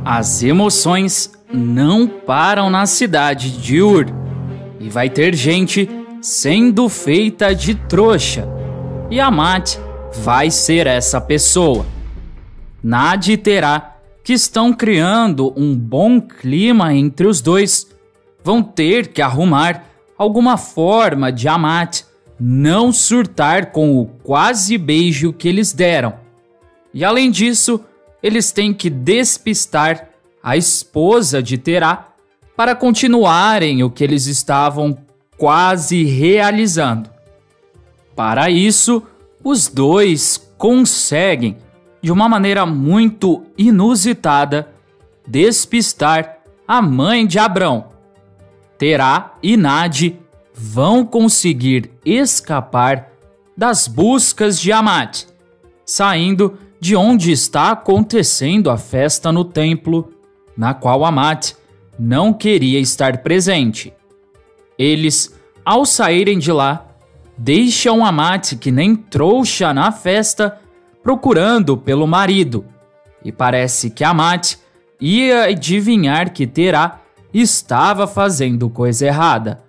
As emoções não param na cidade de Ur, e vai ter gente sendo feita de trouxa, e Amat vai ser essa pessoa. Nad e Terá, que estão criando um bom clima entre os dois, vão ter que arrumar alguma forma de Amat não surtar com o quase beijo que eles deram. E além disso, eles têm que despistar a esposa de Terá para continuarem o que eles estavam quase realizando. Para isso, os dois conseguem, de uma maneira muito inusitada, despistar a mãe de Abrão. Terá e Nad vão conseguir escapar das buscas de Amat, saindo de onde está acontecendo a festa no templo, na qual Amat não queria estar presente. Eles, ao saírem de lá, deixam Amat que nem trouxa na festa, procurando pelo marido, e parece que Amat ia adivinhar que Terá estava fazendo coisa errada.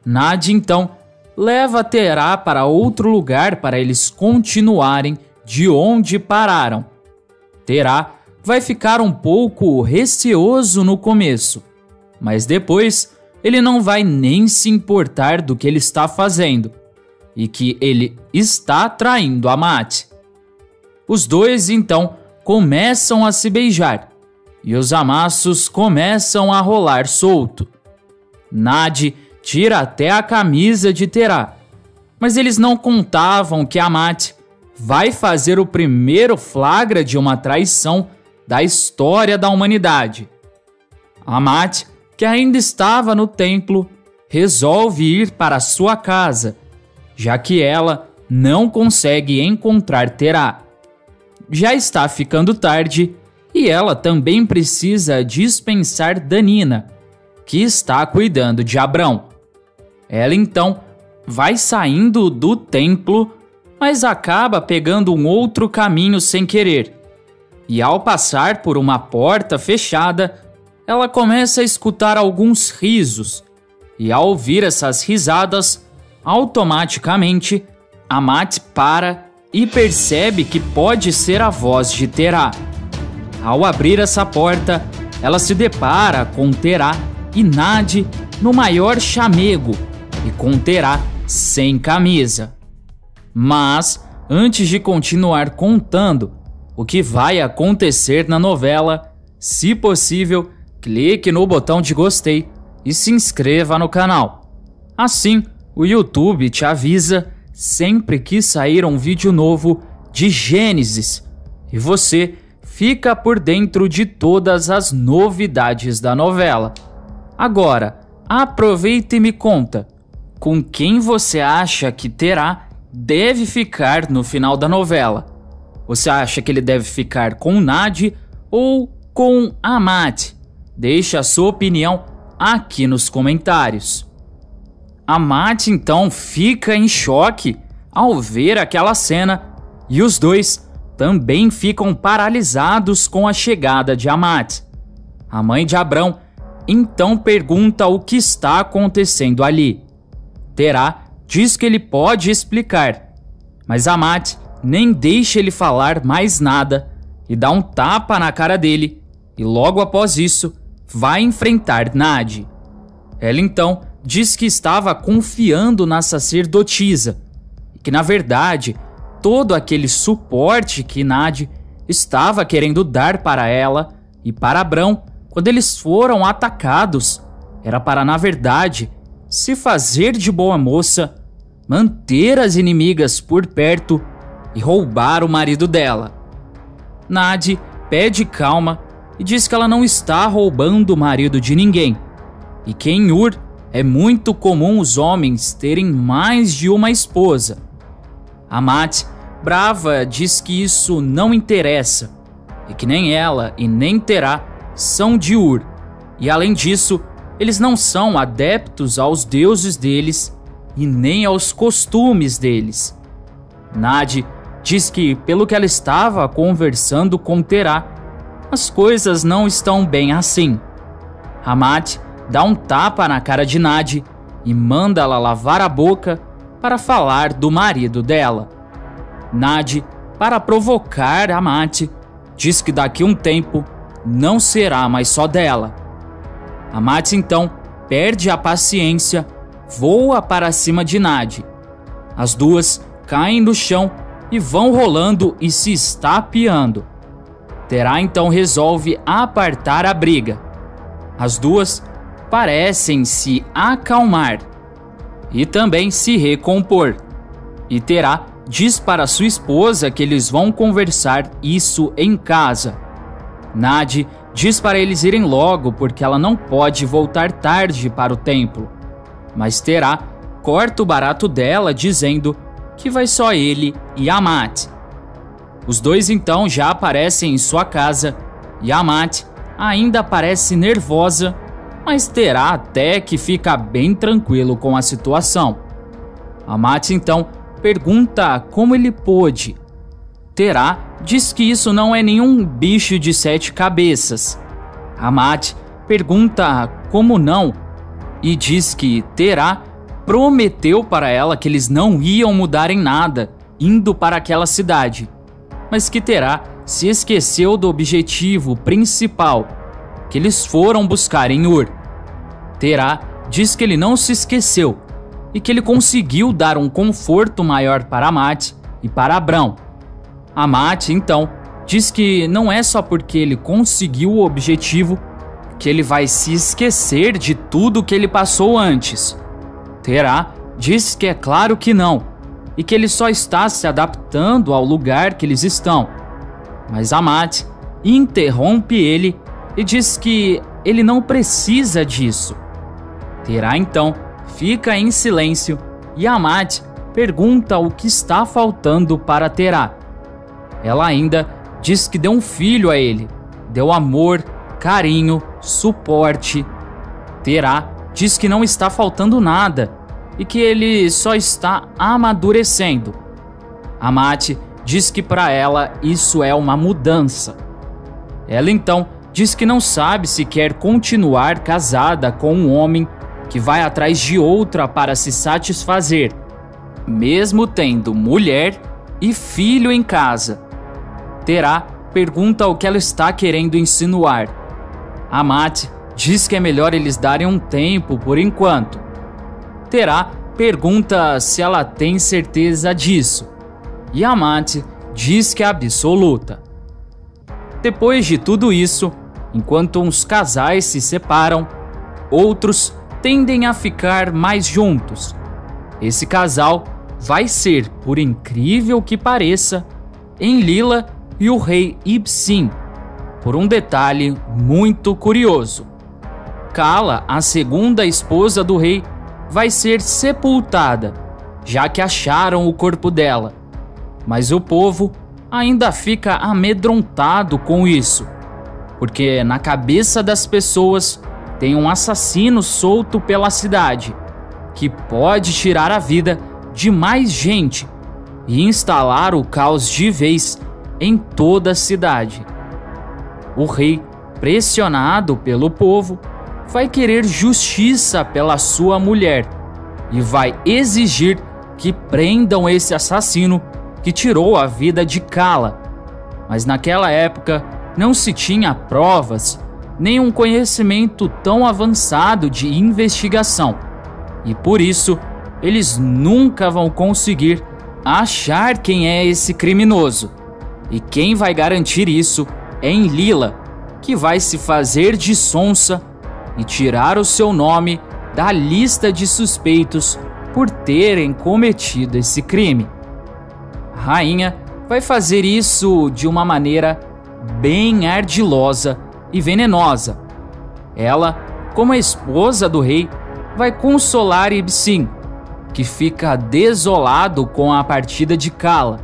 Nad então leva Terá para outro lugar para eles continuarem de onde pararam. Terá vai ficar um pouco receoso no começo, mas depois ele não vai nem se importar do que ele está fazendo e que ele está traindo Amat. Os dois então começam a se beijar e os amassos começam a rolar solto. Nad tira até a camisa de Terá, mas eles não contavam que Amat vai fazer o primeiro flagra de uma traição da história da humanidade. Amat, que ainda estava no templo, resolve ir para sua casa, já que ela não consegue encontrar Terá. Já está ficando tarde e ela também precisa dispensar Danina, que está cuidando de Abrão. Ela então vai saindo do templo, mas acaba pegando um outro caminho sem querer. E ao passar por uma porta fechada, ela começa a escutar alguns risos. E ao ouvir essas risadas, automaticamente, Amat para e percebe que pode ser a voz de Terá. Ao abrir essa porta, ela se depara com Terá e Nad no maior chamego e com Terá sem camisa. Mas, antes de continuar contando o que vai acontecer na novela, se possível, clique no botão de gostei e se inscreva no canal. Assim, o YouTube te avisa sempre que sair um vídeo novo de Gênesis e você fica por dentro de todas as novidades da novela. Agora, aproveita e me conta, com quem você acha que Terá deve ficar no final da novela? Você acha que ele deve ficar com Nad ou com Amat? Deixe a sua opinião aqui nos comentários. Amat então fica em choque ao ver aquela cena e os dois também ficam paralisados com a chegada de Amat. A mãe de Abrão então pergunta o que está acontecendo ali. Terá diz que ele pode explicar, mas Amat nem deixa ele falar mais nada e dá um tapa na cara dele e logo após isso vai enfrentar Nad. Ela então diz que estava confiando na sacerdotisa e que na verdade todo aquele suporte que Nad estava querendo dar para ela e para Abrão quando eles foram atacados era para na verdade se fazer de boa moça, manter as inimigas por perto e roubar o marido dela. Nad pede calma e diz que ela não está roubando o marido de ninguém e que em Ur é muito comum os homens terem mais de uma esposa. Amat, brava, diz que isso não interessa e que nem ela e nem Terá são de Ur e além disso eles não são adeptos aos deuses deles e nem aos costumes deles. Nad diz que, pelo que ela estava conversando com Terá, as coisas não estão bem assim. Amat dá um tapa na cara de Nadi e manda ela lavar a boca para falar do marido dela. Nadi, para provocar Amat, diz que daqui a um tempo não será mais só dela. Amat então perde a paciência, voa para cima de Nadi. As duas caem no chão e vão rolando e se estapeando. Terá então resolve apartar a briga. As duas parecem se acalmar e também se recompor. E Terá diz para sua esposa que eles vão conversar isso em casa. Nadi diz para eles irem logo porque ela não pode voltar tarde para o templo. Mas Terá corta o barato dela dizendo que vai só ele e Amat. Os dois então já aparecem em sua casa e Amat ainda parece nervosa, mas Terá até que fica bem tranquilo com a situação. Amat então pergunta como ele pôde. Terá diz que isso não é nenhum bicho de 7 cabeças. Amat pergunta como não e diz que Terá prometeu para ela que eles não iam mudar em nada indo para aquela cidade, mas que Terá se esqueceu do objetivo principal, que eles foram buscar em Ur. Terá diz que ele não se esqueceu e que ele conseguiu dar um conforto maior para Amat e para Abrão. Amat, então, diz que não é só porque ele conseguiu o objetivo que ele vai se esquecer de tudo que ele passou antes. Terá diz que é claro que não, e que ele só está se adaptando ao lugar que eles estão. Mas Amat interrompe ele e diz que ele não precisa disso. Terá então fica em silêncio e Amat pergunta o que está faltando para Terá. Ela ainda diz que deu um filho a ele, deu amor, carinho, suporte. Terá diz que não está faltando nada e que ele só está amadurecendo. Amat diz que para ela isso é uma mudança. Ela então diz que não sabe se quer continuar casada com um homem que vai atrás de outra para se satisfazer, mesmo tendo mulher e filho em casa. Terá pergunta o que ela está querendo insinuar. Amat diz que é melhor eles darem um tempo por enquanto. Terá pergunta se ela tem certeza disso, e Amat diz que é absoluta. Depois de tudo isso, enquanto uns casais se separam, outros tendem a ficar mais juntos. Esse casal vai ser, por incrível que pareça, Enlila e o rei Ibsin, por um detalhe muito curioso. Kala, a segunda esposa do rei, vai ser sepultada, já que acharam o corpo dela. Mas o povo ainda fica amedrontado com isso, porque na cabeça das pessoas tem um assassino solto pela cidade, que pode tirar a vida de mais gente e instalar o caos de vez em toda a cidade. O rei, pressionado pelo povo, vai querer justiça pela sua mulher e vai exigir que prendam esse assassino que tirou a vida de Kala. Mas naquela época não se tinha provas nem um conhecimento tão avançado de investigação, e por isso eles nunca vão conseguir achar quem é esse criminoso. E quem vai garantir isso é Enlila, que vai se fazer de sonsa e tirar o seu nome da lista de suspeitos por terem cometido esse crime. A rainha vai fazer isso de uma maneira bem ardilosa e venenosa. Ela, como a esposa do rei, vai consolar Ibsin, que fica desolado com a partida de Kala.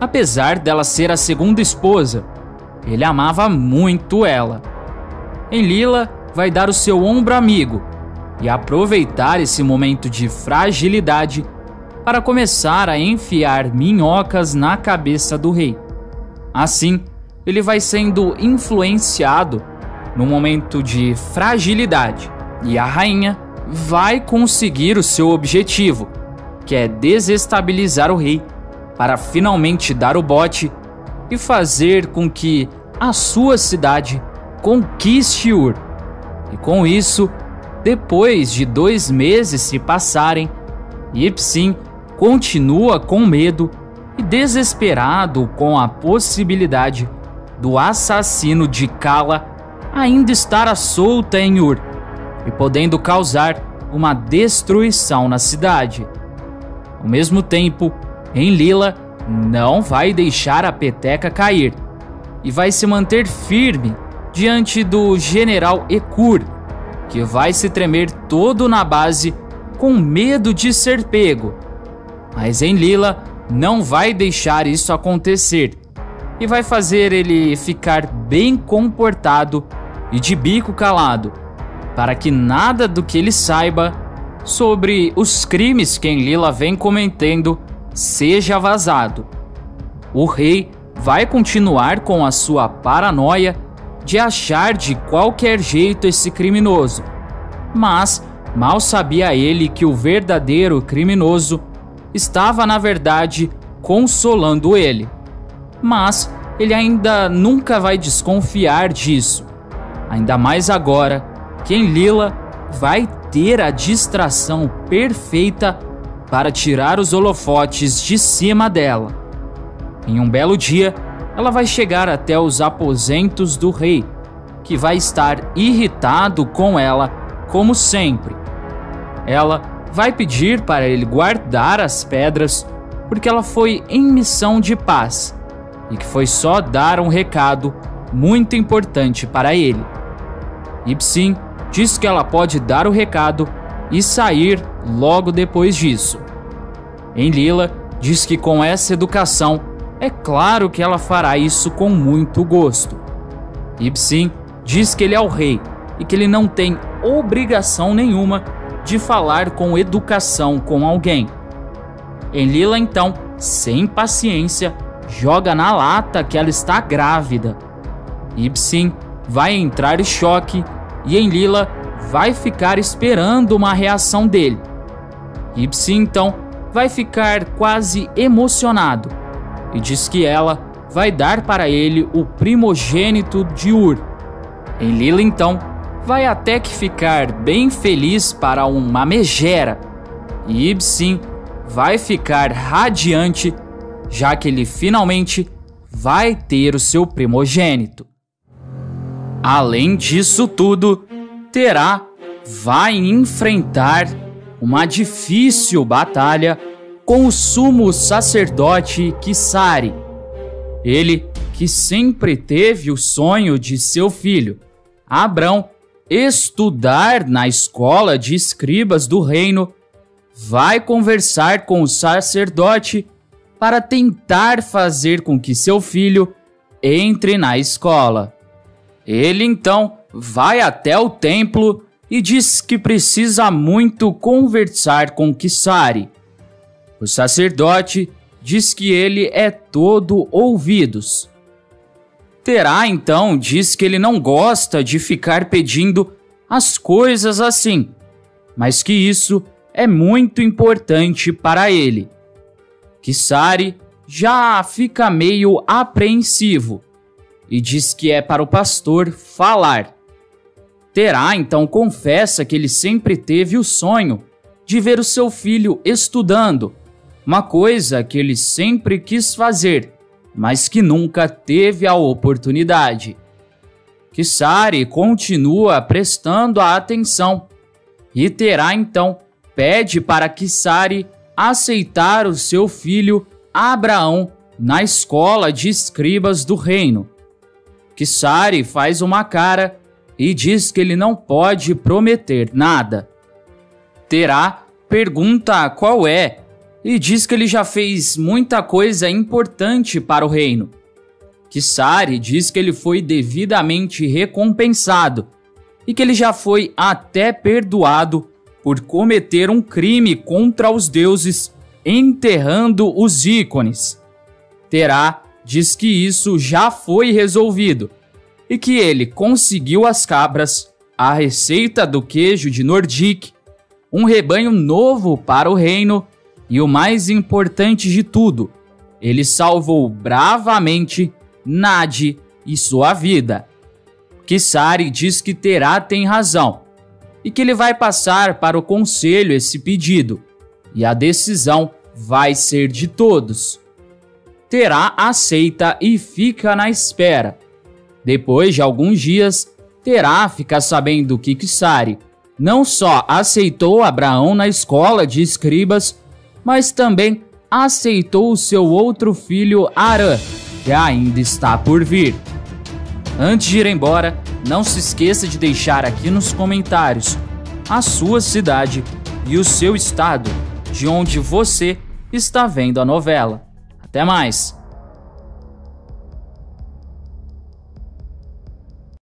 Apesar dela ser a segunda esposa, ele amava muito ela. Enlila vai dar o seu ombro amigo e aproveitar esse momento de fragilidade para começar a enfiar minhocas na cabeça do rei. Assim, ele vai sendo influenciado num momento de fragilidade e a rainha vai conseguir o seu objetivo, que é desestabilizar o rei para finalmente dar o bote e fazer com que a sua cidade conquiste Ur. E com isso, depois de 2 meses se passarem, Ibsen continua com medo e desesperado com a possibilidade do assassino de Kala ainda estar à solta em Ur e podendo causar uma destruição na cidade. Ao mesmo tempo, Enlila não vai deixar a peteca cair e vai se manter firme diante do general Ekur, que vai se tremer todo na base com medo de ser pego. Mas Enlila não vai deixar isso acontecer e vai fazer ele ficar bem comportado e de bico calado, para que nada do que ele saiba sobre os crimes que Enlila vem cometendo seja vazado. O rei vai continuar com a sua paranoia de achar de qualquer jeito esse criminoso, mas mal sabia ele que o verdadeiro criminoso estava na verdade consolando ele. Mas ele ainda nunca vai desconfiar disso, ainda mais agora que Enlila vai ter a distração perfeita para tirar os holofotes de cima dela. Em um belo dia, ela vai chegar até os aposentos do rei, que vai estar irritado com ela, como sempre. Ela vai pedir para ele guardar as pedras, porque ela foi em missão de paz, e que foi só dar um recado muito importante para ele. Ibsen diz que ela pode dar o recado e sair logo depois disso. Enlila diz que com essa educação, é claro que ela fará isso com muito gosto. Ibsen diz que ele é o rei e que ele não tem obrigação nenhuma de falar com educação com alguém. Enlila então, sem paciência, joga na lata que ela está grávida. Ibsen vai entrar em choque e Enlila vai ficar esperando uma reação dele. Ibsen então vai ficar quase emocionado e diz que ela vai dar para ele o primogênito de Ur. Enlila então vai até que ficar bem feliz para uma megera e Ibsen vai ficar radiante, já que ele finalmente vai ter o seu primogênito. Além disso tudo, Terá vai enfrentar uma difícil batalha com o sumo sacerdote Kisari. Ele, que sempre teve o sonho de seu filho, Abrão, estudar na escola de escribas do reino, vai conversar com o sacerdote para tentar fazer com que seu filho entre na escola. Ele então vai até o templo e diz que precisa muito conversar com Kisari. O sacerdote diz que ele é todo ouvidos. Terá então diz que ele não gosta de ficar pedindo as coisas assim, mas que isso é muito importante para ele. Kisari já fica meio apreensivo e diz que é para o pastor falar. Terá então confessa que ele sempre teve o sonho de ver o seu filho estudando, uma coisa que ele sempre quis fazer, mas que nunca teve a oportunidade. Kisari continua prestando a atenção e Terá então pede para Kisari aceitar o seu filho Abraão na escola de escribas do reino. Kisari faz uma cara e diz que ele não pode prometer nada. Terá pergunta qual é e diz que ele já fez muita coisa importante para o reino. Kisari diz que ele foi devidamente recompensado e que ele já foi até perdoado por cometer um crime contra os deuses, enterrando os ícones. Terá diz que isso já foi resolvido e que ele conseguiu as cabras, a receita do queijo de Nordic, um rebanho novo para o reino e o mais importante de tudo, ele salvou bravamente Nadi e sua vida. Kisari diz que Terá tem razão e que ele vai passar para o conselho esse pedido e a decisão vai ser de todos. Terá aceita e fica na espera. Depois de alguns dias, Terá fica sabendo que Kisari não só aceitou Abraão na escola de escribas, mas também aceitou o seu outro filho Arã, que ainda está por vir. Antes de ir embora, não se esqueça de deixar aqui nos comentários a sua cidade e o seu estado de onde você está vendo a novela. Até mais!